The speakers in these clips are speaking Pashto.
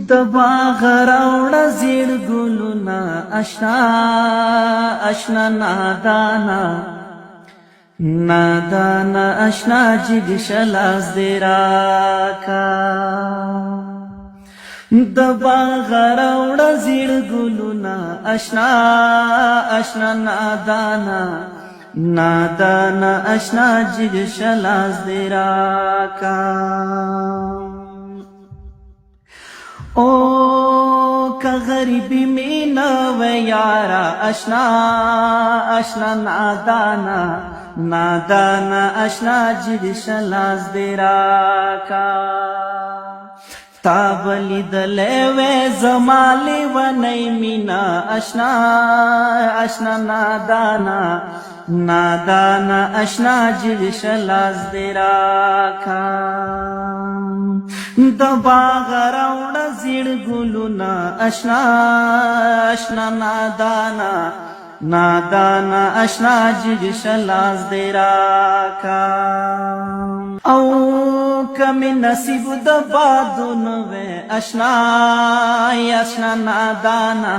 د باغ راوړه زیړ ګلونه اشنا اشنا نادانا نادانا اشنا جګ شلاس دې راکا د باغ راوړه زیړ ګلونه اشنا اشنا نادانا نادانا اشنا جګ شلاس دې راکا او که غریبی مینا و یارا اشنا اشنا نادانا نادانا اشنا جګ شلاس دې راکا تا بلیدلې وې زما لیونۍ مینا اشنا اشنا نادانا نادانا اشنا جګ شلاس دې راکا د باغ راوړه زیړ ګلونه اشنا اشنا نادانا نادانا اشنا جګ شلاس دې راکا او کمی نصیب د بادونو وې اشنا اشنا نادانا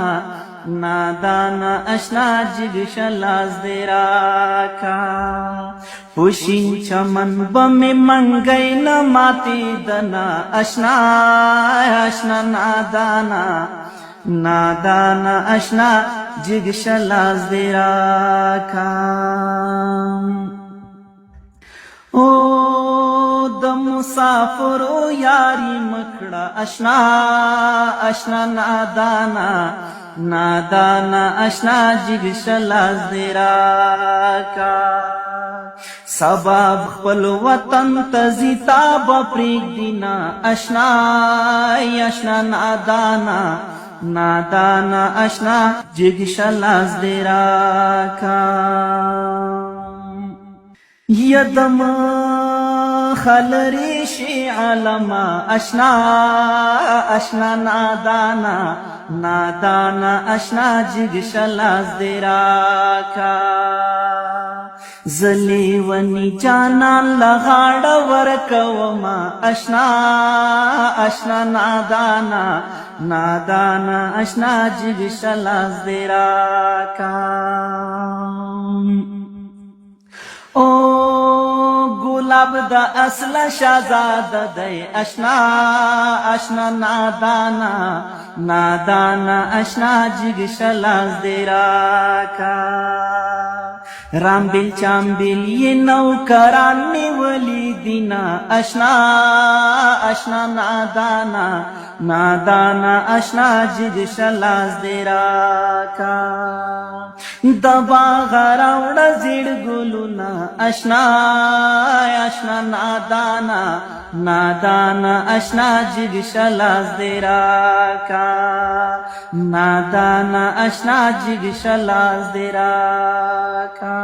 نادانا اشنا جګ شلاس دې راکا پوشین چمن بمی منگئی نماتی دنا اشنا اشنا نادانا نادانا اشنا جګ شلاس دې راکا او د مسافرو یاری مکړه اشنا اشنا نادانا نادانا اشنا جګ شلاس دې راکا سبب خپل وطن تزی تاب پریک دینا اشنا اشنا نادانا نادانا اشنا جګ شلاس دې راکا یدم خلری شی علما اشنا اشنا نادانا نادانا اشنا جګ شلاس دې راکا زلی ونی جانان لغاړه ورکوما اشنا اشنا نادانا نادانا اشنا جګ شلاس دې راکا او گلاب دا اصل شازاد دی اشنا اشنا نادانا نادانا اشنا جګ شلاس دې راکا رامبل چامبل یہ نوکران نیولی دینا اشنا اشنا نادانا نادانا اشنا جګ شلاس دې راکا د باغ راوړه زیړ ګلونه اشنا اشنا نادانا نادانا اشنا جګ شلاس دې راکا نادانا اشنا جګ شلاس دې راکا